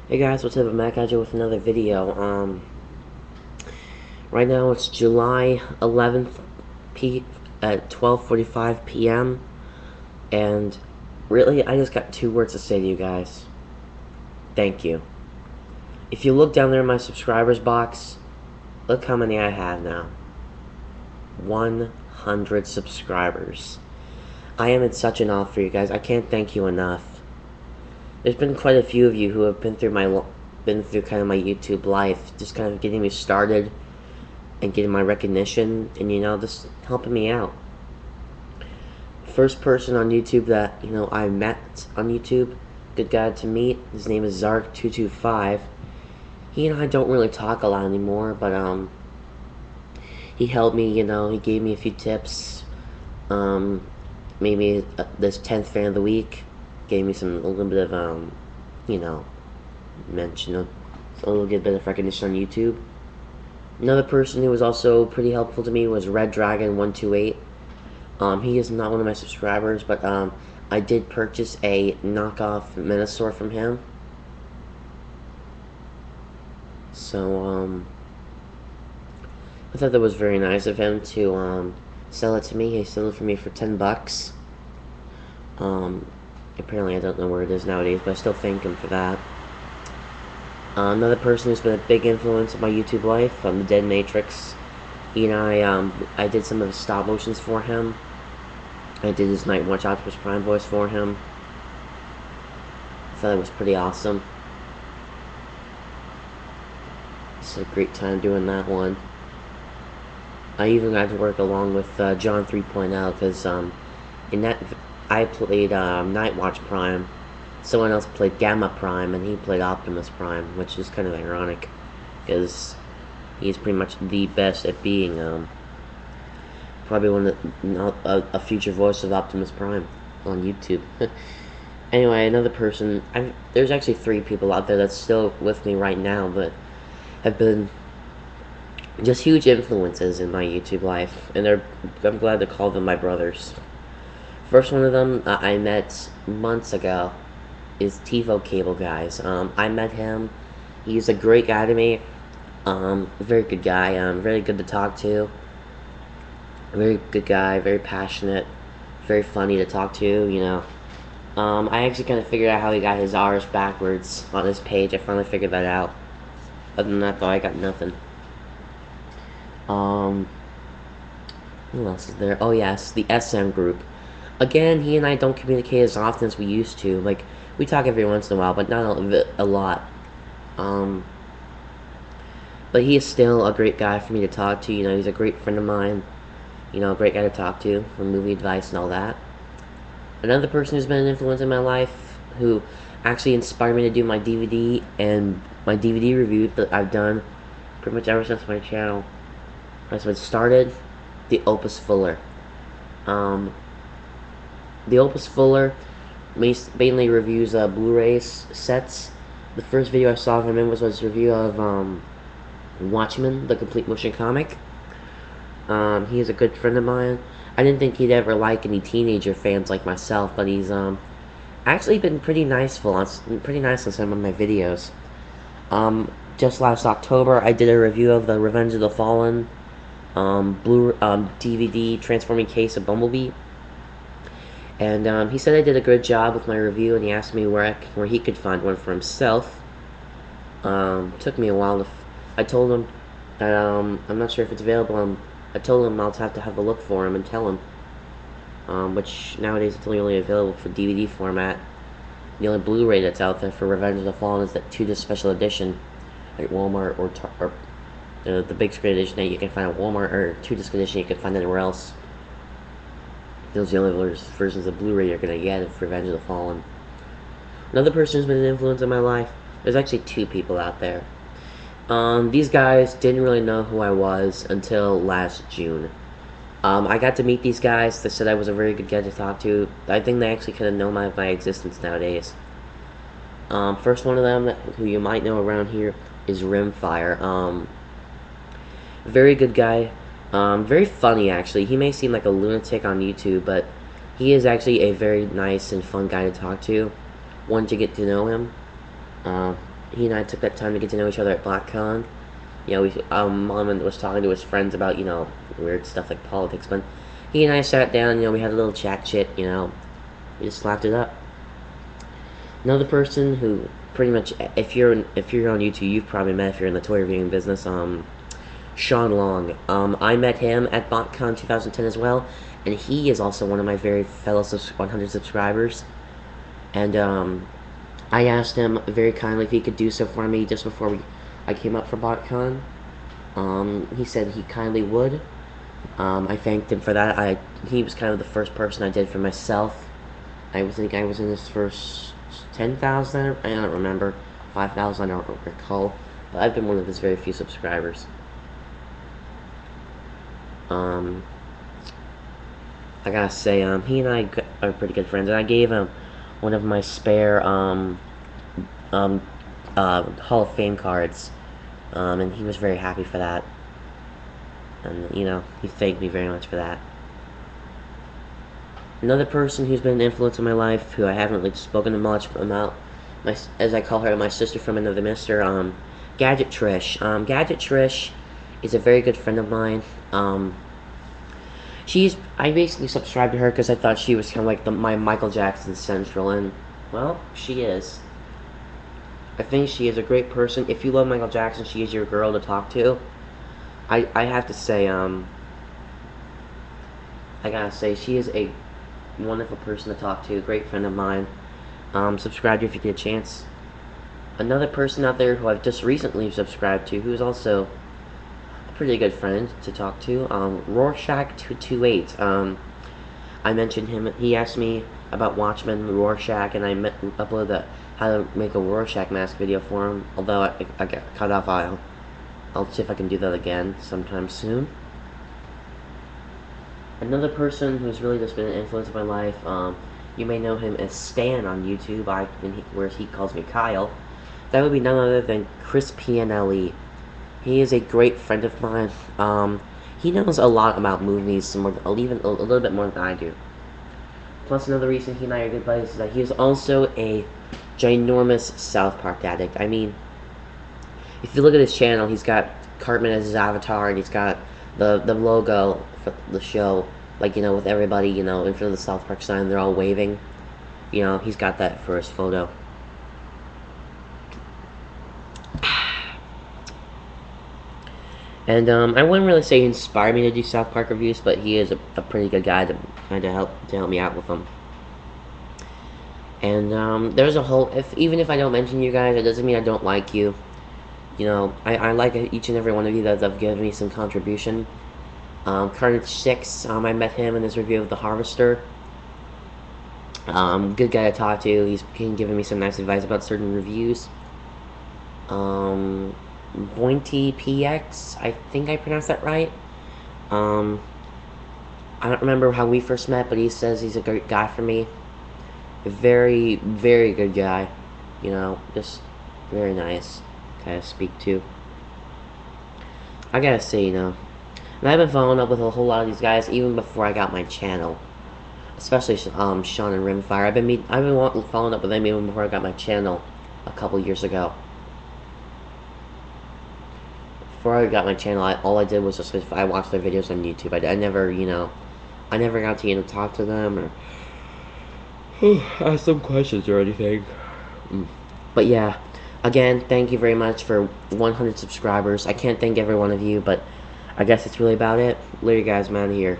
Hey guys, what's up? I'm back at you with another video. Right now it's July 11th at 12:45 p.m. and really I just got two words to say to you guys. Thank you. If you look down there in my subscribers box, look how many I have now. 100 subscribers. I am in such an awe for you guys. I can't thank you enough. There's been quite a few of you who have been through kind of my YouTube life, just kind of getting me started and getting my recognition, and just helping me out. First person on YouTube that I met on YouTube, good guy to meet. His name is Zark225. He and I don't really talk a lot anymore, but he helped me. He gave me a few tips. Maybe this 10th fan of the week. Gave me a little bit of mention of a little bit of recognition on YouTube. Another person who was also pretty helpful to me was Red Dragon 128. He is not one of my subscribers, but I did purchase a knockoff Minosaur from him. So I thought that was very nice of him to sell it to me. He sold it for me for $10. Apparently I don't know where it is nowadays, but I still thank him for that. Another person who's been a big influence in my YouTube life, TheDeadMatrix. He and I did some of his stop motions for him. I did his Night Watch Optimus Prime voice for him. I thought it was pretty awesome. It's a great time doing that one. I even got to work along with John 3.0 because in that I played Night Watch Prime. Someone else played Gamma Prime, and he played Optimus Prime, which is kind of ironic, because he's pretty much the best at being probably one of a future voice of Optimus Prime on YouTube. Anyway, another person. There's actually 3 people out there that's still with me right now, but have been just huge influences in my YouTube life, and I'm glad to call them my brothers. First one of them I met months ago is TiVoCableGuys. I met him. He's a great guy to me. Very good guy. Very good to talk to. Very good guy. Very passionate. Very funny to talk to. I actually kind of figured out how he got his R's backwards on his page. I finally figured that out. Other than that, though, I got nothing. Who else is there? Oh yes, the TheSMgroup. Again, he and I don't communicate as often as we used to. Like, we talk every once in a while, but not a lot. But he is still a great guy for me to talk to. He's a great friend of mine. A great guy to talk to for movie advice and all that. Another person who's been an influence in my life, who actually inspired me to do my DVD and my DVD review that I've done pretty much ever since my channel has been started, TheOpusFuller. TheOpusFuller mainly reviews Blu-ray sets. The first video I saw of him in was his review of Watchmen, the complete motion comic. He is a good friend of mine. I didn't think he'd ever like any teenager fans like myself, but he's actually been pretty nice on some of my videos. Just last October, I did a review of the Revenge of the Fallen DVD transforming case of Bumblebee. And he said I did a good job with my review, and he asked me where he could find one for himself. Took me a while I told him that I'm not sure if it's available. I told him I'll have to have a look for him and tell him. Which nowadays it's only available for DVD format. The only Blu-ray that's out there for Revenge of the Fallen is that 2-disc special edition at Walmart or the big screen edition that you can find at Walmart, or 2-disc edition you can find anywhere else. Those are the only versions of Blu-ray you're going to get of Revenge of the Fallen. Another person who's been an influence in my life, there's actually 2 people out there. These guys didn't really know who I was until last June. I got to meet these guys. They said I was a very good guy to talk to. I think they actually kind of know my existence nowadays. First one of them, who you might know around here, is Rimfyre. Very good guy. Very funny, actually. He may seem like a lunatic on YouTube, but he is actually a very nice and fun guy to talk to. Once you get to know him, he and I took that time to get to know each other at BotCon. You know, Mom was talking to his friends about, you know, weird stuff like politics, but he and I sat down, you know, we had a little chat, you know, we just slapped it up. Another person who pretty much, if you're on YouTube, you've probably met if you're in the toy reviewing business, Sean Long. I met him at BotCon 2010 as well, and he is also one of my very fellow 100 subscribers. And I asked him very kindly if he could do so for me just before I came up for BotCon. He said he kindly would. I thanked him for that. He was kind of the first person I did for myself. I think I was in his first 10,000, I don't remember, 5,000, I don't recall, but I've been one of his very few subscribers. I gotta say, he and I are pretty good friends, and I gave him one of my spare, Hall of Fame cards, and he was very happy for that, and, you know, he thanked me very much for that. Another person who's been an influence in my life, who I haven't really spoken much about, as I call her, my sister from another mister, GadgetTrish. GadgetTrish is a very good friend of mine. I basically subscribed to her because I thought she was kind of like my Michael Jackson Central, and, well, she is. I think she is a great person. If you love Michael Jackson, she is your girl to talk to. I have to say, I gotta say, she is a wonderful person to talk to, great friend of mine. Subscribe to her if you get a chance. Another person out there who I've just recently subscribed to, who is also a pretty good friend to talk to, Rorschach228. I mentioned him. He asked me about Watchmen, Rorschach, and I uploaded how to make a Rorschach mask video for him. Although I got cut off, I'll see if I can do that again sometime soon. Another person who's really just been an influence in my life, you may know him as Stan on YouTube, where he calls me Kyle. That would be none other than chrispnle. He is a great friend of mine. He knows a lot about movies, even a little bit more than I do. Plus, another reason he and I are good buddies is that he is also a ginormous South Park addict. I mean, if you look at his channel, he's got Cartman as his avatar, and he's got the logo for the show, like, you know, with everybody, you know, in front of the South Park sign, they're all waving. You know, he's got that for his photo. And I wouldn't really say he inspired me to do South Park reviews, but he is a pretty good guy to help me out with them. And there's a whole, even if I don't mention you guys, it doesn't mean I don't like you. You know, I like each and every one of you that have given me some contribution. Carnage6, I met him in his review of The Harvester. Good guy to talk to. He's been giving me some nice advice about certain reviews. bointypx, I think I pronounced that right. I don't remember how we first met, but he says he's a great guy for me. A very, very good guy. You know, just very nice guy to speak to. I gotta say, you know, and I've been following up with a whole lot of these guys even before I got my channel. Especially Sean and Rimfyre. I've been following up with them even before I got my channel a couple years ago. Before I got my channel, all I did was just I watched their videos on YouTube. I never, you know, I never got to, you know, talk to them or ask them questions or anything. But yeah, again, thank you very much for 100 subscribers. I can't thank every one of you, but I guess that's really about it. Later, guys, I'm out of here.